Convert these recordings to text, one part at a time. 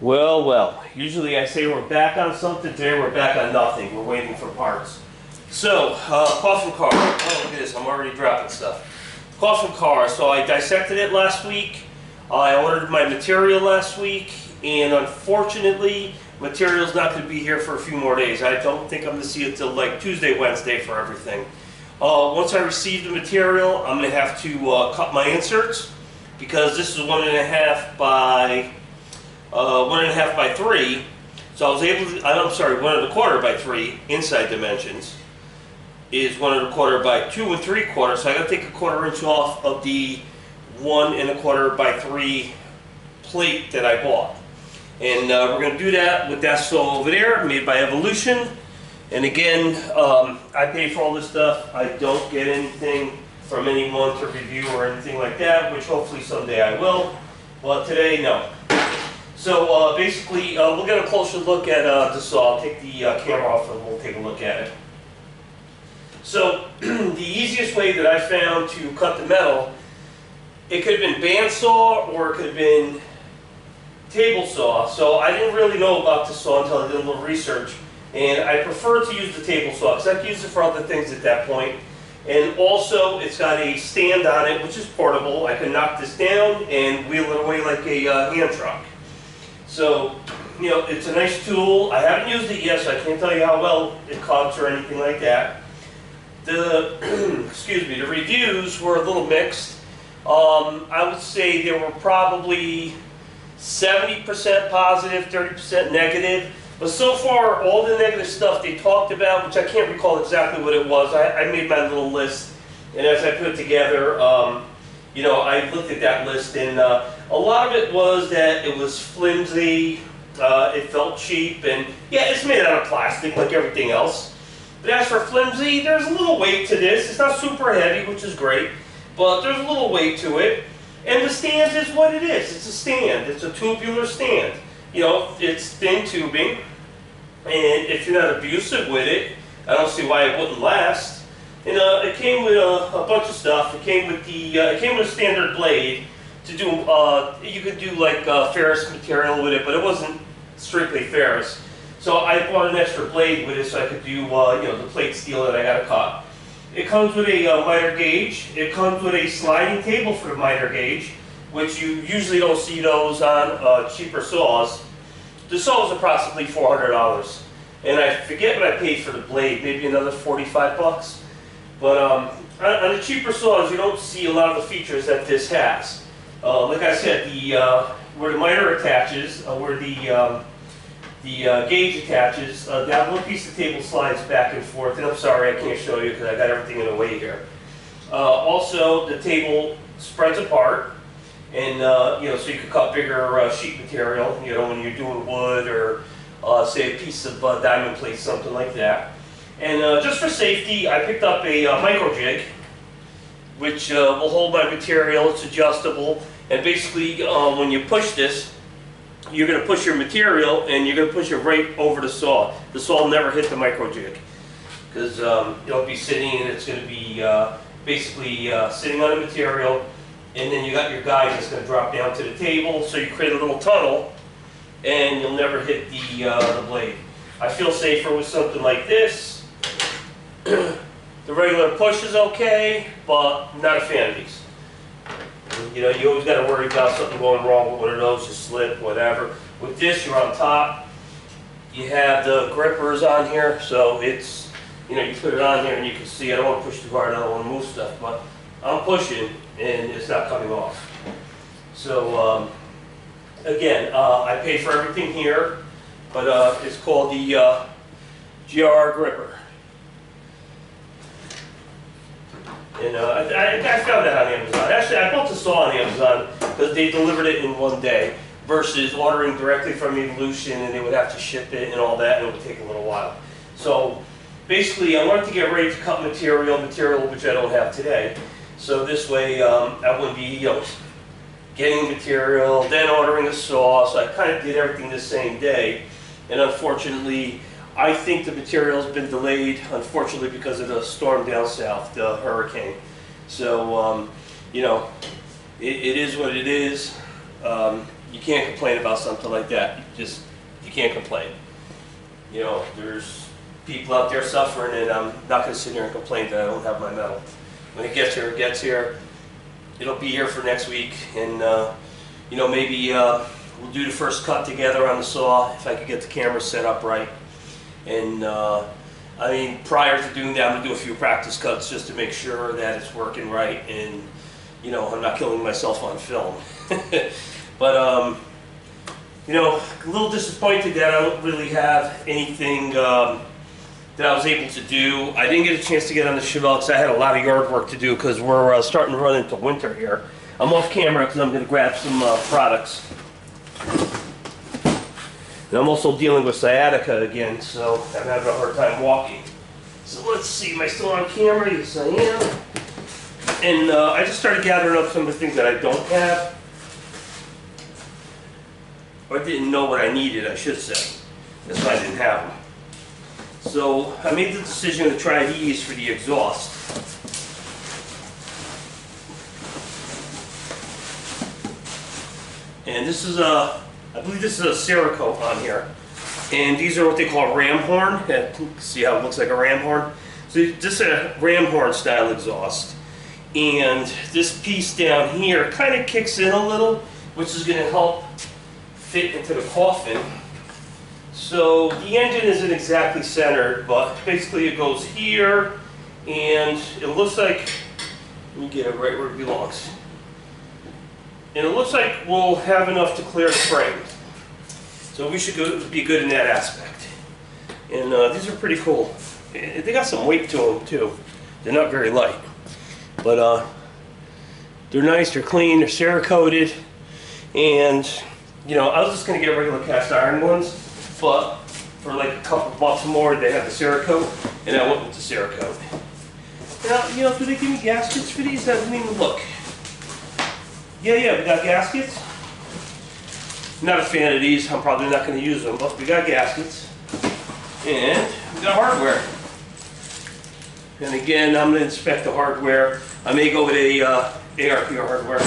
Well, well, usually I say we're back on something. Today we're back on nothing. We're waiting for parts. So, coffin car. Oh, look at this. I'm already dropping stuff. Coffin car. So I dissected it last week. I ordered my material last week. And unfortunately, material's not going to be here for a few more days. I don't think I'm going to see it till like Tuesday, Wednesday for everything. Once I receive the material, I'm going to have to cut my inserts. Because this is 1.5 by 1.5 by 3, so I was able to, I'm sorry, 1.25 by 3 inside dimensions is 1.25 by 2 3/4, so I got to take a 1/4 inch off of the 1.25 by 3 plate that I bought. And we're going to do that with that saw over there, made by Evolution. And again, I pay for all this stuff. I don't get anything from anyone to review or anything like that, which hopefully someday I will. But today, no. So basically, we'll get a closer look at the saw. I'll take the camera off and we'll take a look at it. So the easiest way that I found to cut the metal, it could have been bandsaw or it could have been table saw. So I didn't really know about the saw until I did a little research. And I prefer to use the table saw because I've used it for other things at that point. And also, it's got a stand on it, which is portable. I can knock this down and wheel it away like a hand truck. So, you know, it's a nice tool. I haven't used it yet, so I can't tell you how well it cuts or anything like that. The, excuse me, the reviews were a little mixed. I would say there were probably 70% positive, 30% negative. But so far, all the negative stuff they talked about, which I can't recall exactly what it was, I made my little list, and as I put it together, you know, I looked at that list, and a lot of it was that it was flimsy, it felt cheap, and yeah, it's made out of plastic like everything else. But as for flimsy, there's a little weight to this. It's not super heavy, which is great, but there's a little weight to it. And the stand is what it is. It's a stand. It's a tubular stand. You know, it's thin tubing. And if you're not abusive with it, I don't see why it wouldn't last. And it came with a bunch of stuff. It came with it came with a standard blade to do. You could do like ferrous material with it, but it wasn't strictly ferrous. So I bought an extra blade with it so I could do you know, the plate steel that I got to cut. It comes with a miter gauge. It comes with a sliding table for the miter gauge, which you usually don't see those on cheaper saws. The saw was approximately $400, and I forget what I paid for the blade, maybe another 45 bucks. But on the cheaper saws, you don't see a lot of the features that this has. Like I said, where the miter attaches, where the gauge attaches, that one piece of table slides back and forth. And I'm sorry, I can't show you because I got everything in the way here. Also, the table spreads apart. And, you know, so you could cut bigger sheet material, you know, when you're doing wood or, say, a piece of diamond plate, something like that. And just for safety, I picked up a micro jig, which will hold my material. It's adjustable. And basically, when you push this, you're going to push your material, and you're going to push it right over the saw. The saw will never hit the micro jig, because it'll be sitting, and it's going to be basically sitting on the material. And then you got your guide that's going to drop down to the table, so you create a little tunnel, and you'll never hit the blade. I feel safer with something like this. The regular push is okay, but I'm not a fan of these. You know, you always got to worry about something going wrong with one of those, you slip, whatever. With this, you're on top. You have the grippers on here, so it's, you know, you put it on here and you can see. I don't want to push too hard, I don't want to move stuff, but I'm pushing and it's not coming off. So again, I pay for everything here, but it's called the GR gripper. And I found that on Amazon. Actually, I bought the saw on Amazon because they delivered it in one day versus ordering directly from Evolution, and they would have to ship it and all that, and it would take a little while. So basically, I wanted to get ready to cut material which I don't have today. So this way, I wouldn't be, you know, getting material, then ordering a saw. So I kind of did everything the same day. And unfortunately, I think the material's been delayed, unfortunately, because of the storm down south, the hurricane. So, you know, it is what it is. you can't complain about something like that. You can't complain. You know, there's people out there suffering, and I'm not going to sit here and complain that I don't have my metal. When it gets here, it gets here. It'll be here for next week, and you know, maybe we'll do the first cut together on the saw if I could get the camera set up right. And I mean, prior to doing that, I'm going to do a few practice cuts just to make sure that it's working right, and you know, I'm not killing myself on film. But you know, a little disappointed that I don't really have anything that I was able to do. I didn't get a chance to get on the Chevelle because I had a lot of yard work to do because we're starting to run into winter here. I'm off camera because I'm going to grab some products. And I'm also dealing with sciatica again, so I'm having a hard time walking. So let's see, am I still on camera? Yes, I am. And I just started gathering up some of the things that I don't have. Or I didn't know what I needed, I should say. That's why I didn't have them. So I made the decision to try these for the exhaust. And this is I believe this is a Cerakote on here. And these are what they call ram horn. See how it looks like a ram horn? So this is a ram horn style exhaust. And this piece down here kind of kicks in a little, which is going to help fit into the coffin. So the engine isn't exactly centered, but basically it goes here, and it looks like, let me get it right where it belongs. And it looks like we'll have enough to clear the frame. So we should be good in that aspect. And these are pretty cool. They got some weight to them too. They're not very light. But they're nice, they're clean, they're Cerakoted. And, you know, I was just going to get regular cast iron ones, but for like a couple bucks more, they have the Cerakote, and I went with the Cerakote. Now, you know, do they give me gaskets for these? I didn't even look. Yeah, we got gaskets. Not a fan of these. I'm probably not going to use them, but we got gaskets. And we got hardware. And again, I'm going to inspect the hardware. I may go with a ARPR hardware.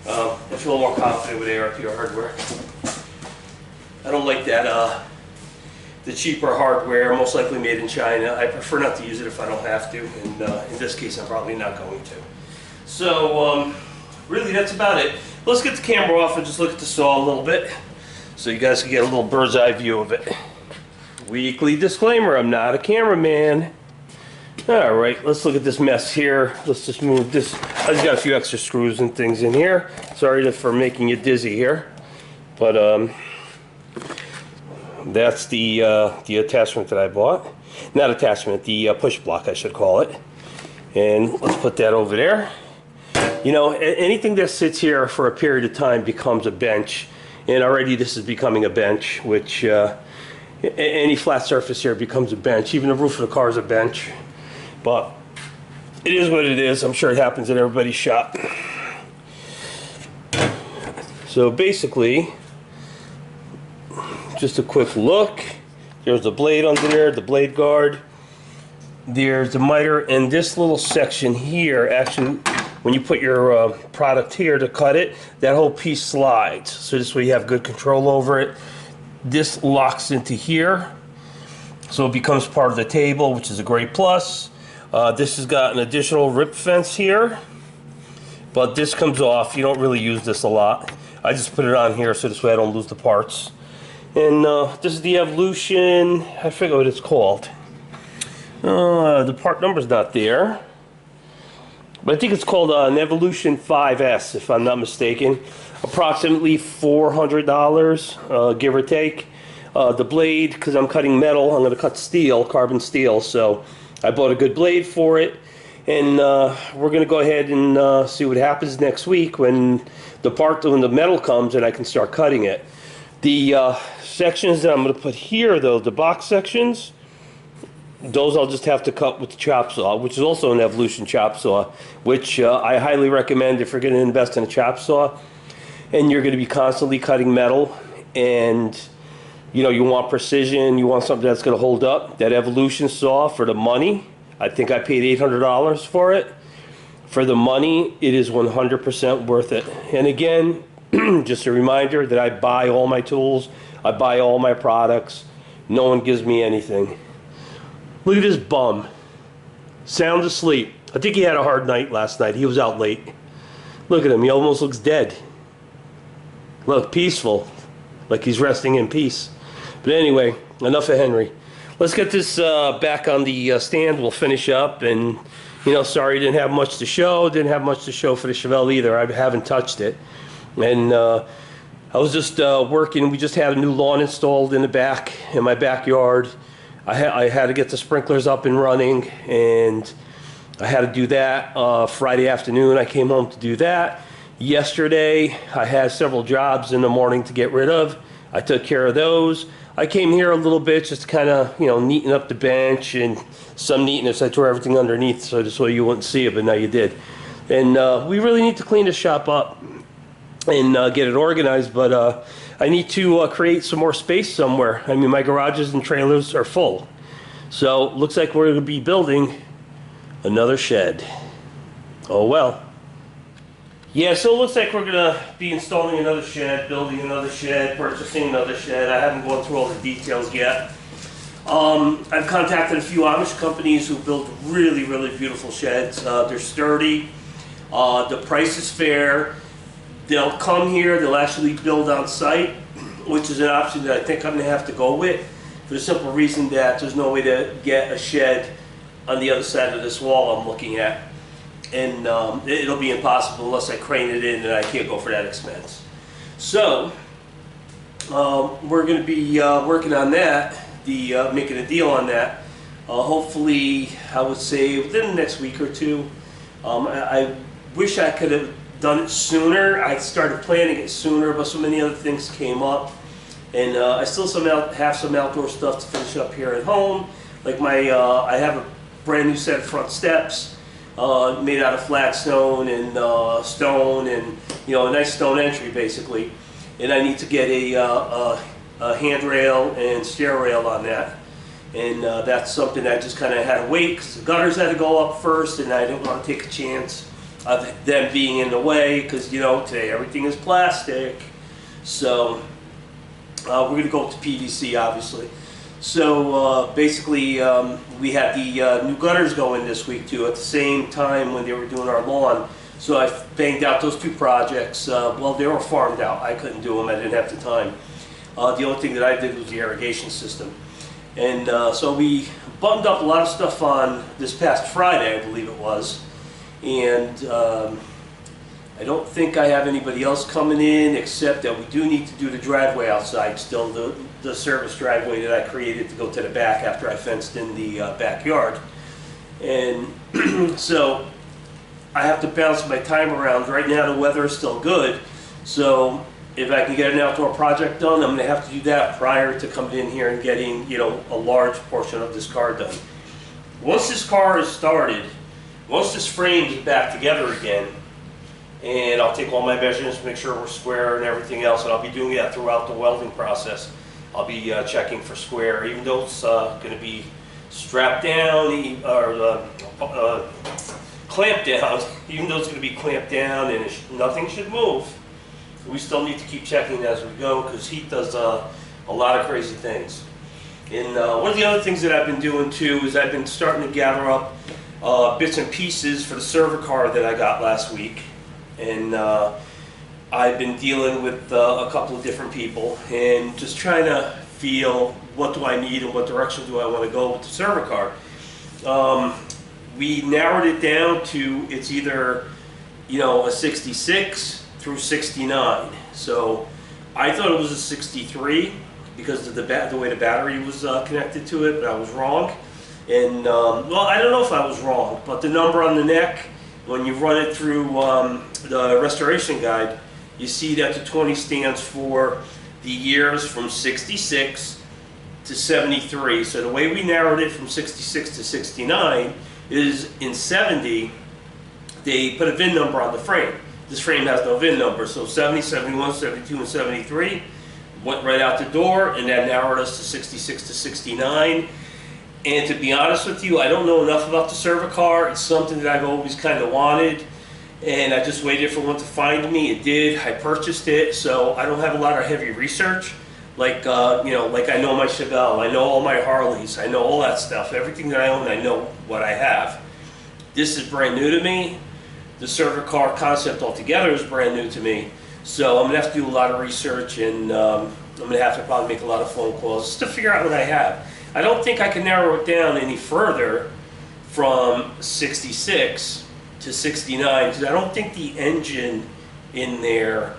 I feel more confident with ARPR hardware. I don't like that, the cheaper hardware, most likely made in China. I prefer not to use it if I don't have to, and in this case I'm probably not going to. So, really that's about it. Let's get the camera off and just look at the saw a little bit, so you guys can get a little bird's eye view of it. Weekly disclaimer, I'm not a cameraman. Alright, let's look at this mess here. Let's just move this. I just got a few extra screws and things in here. Sorry for making you dizzy here. But that's the attachment that I bought. Not attachment, the push block I should call it. And let's put that over there. You know, anything that sits here for a period of time becomes a bench. And already this is becoming a bench, which any flat surface here becomes a bench. Even the roof of the car is a bench. But it is what it is. I'm sure it happens in everybody's shop. So basically, just a quick look. There's the blade under there, the blade guard. There's the miter, and this little section here, actually, when you put your product here to cut it, that whole piece slides. So this way you have good control over it. This locks into here, so it becomes part of the table, which is a great plus. This has got an additional rip fence here, but this comes off. You don't really use this a lot. I just put it on here so this way I don't lose the parts. And this is the Evolution, I forget what it's called. The part number's not there. But I think it's called an Evolution 5S, if I'm not mistaken. Approximately $400, give or take. The blade, because I'm cutting metal, I'm going to cut steel, carbon steel, so I bought a good blade for it. And we're going to go ahead and see what happens next week when the metal comes and I can start cutting it. The sections that I'm going to put here, though, the box sections, those I'll just have to cut with the chop saw, which is also an Evolution chop saw, which I highly recommend if you're going to invest in a chop saw and you're going to be constantly cutting metal and you know you want precision, you want something that's going to hold up. That Evolution saw, for the money, I think I paid $800 for it. For the money, it is 100% worth it. And again, Just a reminder that I buy all my tools, I buy all my products. No one gives me anything. Look at this bum. Sound asleep. I think he had a hard night last night. He was out late. Look at him. He almost looks dead. Look, peaceful. Like he's resting in peace. But anyway, enough of Henry. Let's get this back on the stand. We'll finish up. And, you know, sorry, didn't have much to show. Didn't have much to show for the Chevelle either. I haven't touched it. And I was just working. We just had a new lawn installed in the back, in my backyard. I had to get the sprinklers up and running, and I had to do that Friday afternoon. I came home to do that. Yesterday, I had several jobs in the morning to get rid of. I took care of those. I came here a little bit just to kind of, you know, neaten up the bench and some neatness. I tore everything underneath so you wouldn't see it, but now you did. And we really need to clean the shop up and get it organized, but I need to create some more space somewhere. I mean, my garages and trailers are full. So, looks like we're going to be building another shed. Oh well. Yeah, so it looks like we're going to be installing another shed, building another shed, purchasing another shed. I haven't gone through all the details yet. I've contacted a few Amish companies who build really, really beautiful sheds. They're sturdy. The price is fair. They'll come here, they'll actually build on site, which is an option that I think I'm going to have to go with, for the simple reason that there's no way to get a shed on the other side of this wall I'm looking at. And it'll be impossible unless I crane it in, and I can't go for that expense. So, we're going to be working on that, making a deal on that. Hopefully, I would say within the next week or two. I wish I could have done it sooner. I started planning it sooner, but so many other things came up, and I still have some outdoor stuff to finish up here at home. Like I have a brand new set of front steps made out of flat stone and stone, and you know, a nice stone entry basically. And I need to get a handrail and stair rail on that, and that's something I just kind of had to wait because the gutters had to go up first, and I didn't want to take a chance of them being in the way, because you know, today everything is plastic. So we're going to go to PVC, obviously. So basically we had the new gutters going this week too, at the same time when they were doing our lawn. So I banged out those two projects. Well, they were farmed out. I couldn't do them. I didn't have the time. The only thing that I did was the irrigation system. And so we buttoned up a lot of stuff on this past Friday, I believe it was. And I don't think I have anybody else coming in, except that we do need to do the driveway outside still, the service driveway that I created to go to the back after I fenced in the backyard. And so I have to bounce my time around. Right now the weather is still good, so if I can get an outdoor project done, I'm going to have to do that prior to coming in here and getting, you know, a large portion of this car done. Once this car is started, once this frame is back together again, and I'll take all my measurements, make sure we're square and everything else, and I'll be doing that throughout the welding process. I'll be checking for square, even though it's going to be strapped down or clamped down, even though it's going to be clamped down and nothing should move. We still need to keep checking as we go, because heat does a lot of crazy things. And one of the other things that I've been doing too is I've been starting to gather up bits and pieces for the server car that I got last week. And I've been dealing with a couple of different people and just trying to feel what do I need and what direction do I want to go with the server car. We narrowed it down to it's either, you know, a 66 through 69. So I thought it was a 63 because of the way the battery was connected to it, but I was wrong. And well, I don't know if I was wrong, but the number on the neck, when you run it through the restoration guide, you see that the 20 stands for the years from 66 to 73. So the way we narrowed it from 66 to 69 is in 70, they put a VIN number on the frame. This frame has no VIN number, so 70, 71, 72, and 73 went right out the door, and that narrowed us to 66 to 69. And to be honest with you, I don't know enough about the server car. It's something that I've always kind of wanted. and I just waited for one to find me. It did. I purchased it, so I don't have a lot of heavy research. Like, like I know my Chevelle, I know all my Harleys, I know all that stuff. Everything that I own, I know what I have. This is brand new to me. The server car concept altogether is brand new to me. So I'm going to have to do a lot of research, and I'm going to have to probably make a lot of phone calls just to figure out what I have. I don't think I can narrow it down any further from 66 to 69, because I don't think the engine in there,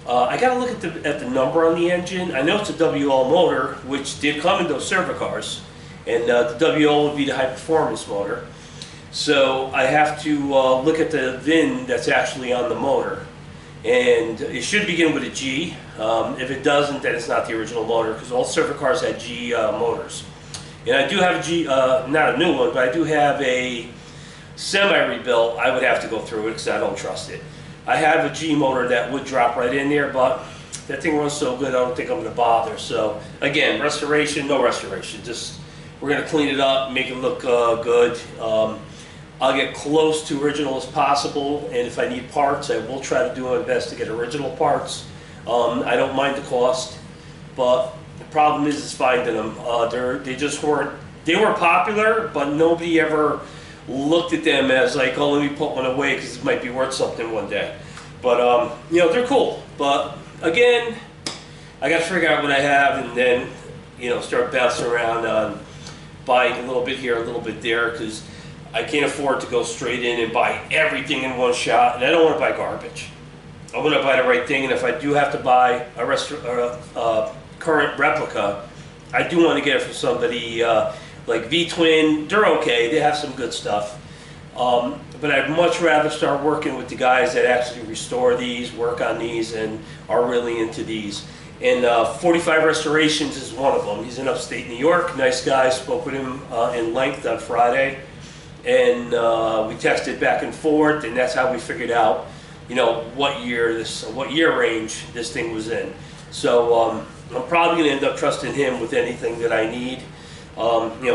I got to look at the number on the engine. I know it's a WL motor, which did come in those server cars, and the WL would be the high performance motor. So I have to look at the VIN that's actually on the motor, and it should begin with a G. If it doesn't, then it's not the original motor, because all server cars had G motors. And I do have a G, not a new one, but I do have a semi-rebuilt. I would have to go through it because I don't trust it. I have a G motor that would drop right in there, but that thing runs so good I don't think I'm going to bother. So again, restoration, no restoration. Just we're going to clean it up, make it look good. I'll get close to original as possible, and if I need parts, I will try to do my best to get original parts. I don't mind the cost, but the problem is finding them. They just weren't. They were popular, but nobody ever looked at them as like, oh, let me put one away because it might be worth something one day. But they're cool. But again, I got to figure out what I have, and then start bouncing around on buying a little bit here, a little bit there, because I can't afford to go straight in and buy everything in one shot, and I don't want to buy garbage. I want to buy the right thing, and if I do have to buy a current replica, I do want to get it from somebody like V-Twin. They're okay, they have some good stuff. But I'd much rather start working with the guys that actually restore these, work on these, and are really into these. And 45 Restorations is one of them. He's in upstate New York, nice guy. Spoke with him in length on Friday, and we texted back and forth, and that's how we figured out, what year range this thing was in. So I'm probably going to end up trusting him with anything that I need.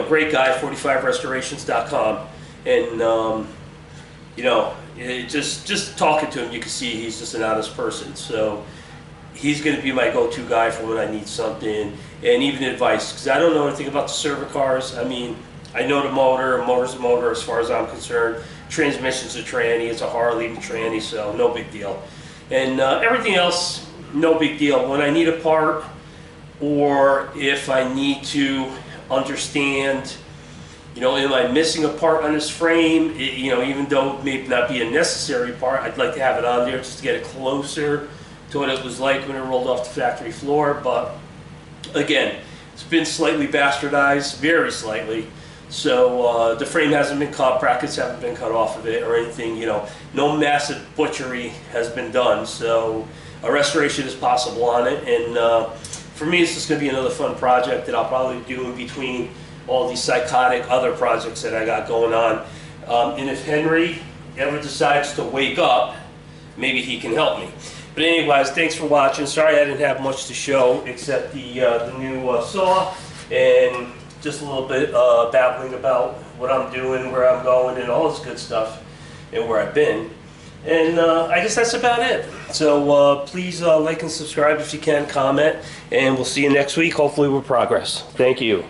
Great guy, 45restorations.com, and just talking to him, you can see he's just an honest person. So he's going to be my go-to guy for when I need something, and even advice, because I don't know anything about the server cars. I mean, I know the motor, a motor's a motor as far as I'm concerned. Transmission's a tranny, it's a Harley tranny, so no big deal. And everything else, no big deal. When I need a part, or if I need to understand, am I missing a part on this frame? Even though it may not be a necessary part, I'd like to have it on there just to get it closer to what it was like when it rolled off the factory floor. But again, it's been slightly bastardized, very slightly. So the frame hasn't been cut, brackets haven't been cut off of it or anything. No massive butchery has been done. So a restoration is possible on it, and for me, it's just going to be another fun project that I'll probably do in between all these psychotic other projects that I got going on. And if Henry ever decides to wake up, maybe he can help me. But anyways, thanks for watching. Sorry I didn't have much to show except the new saw, and just a little bit babbling about what I'm doing, where I'm going, and all this good stuff, and where I've been. And I guess that's about it. So please like and subscribe if you can, comment, and we'll see you next week, hopefully with progress. Thank you.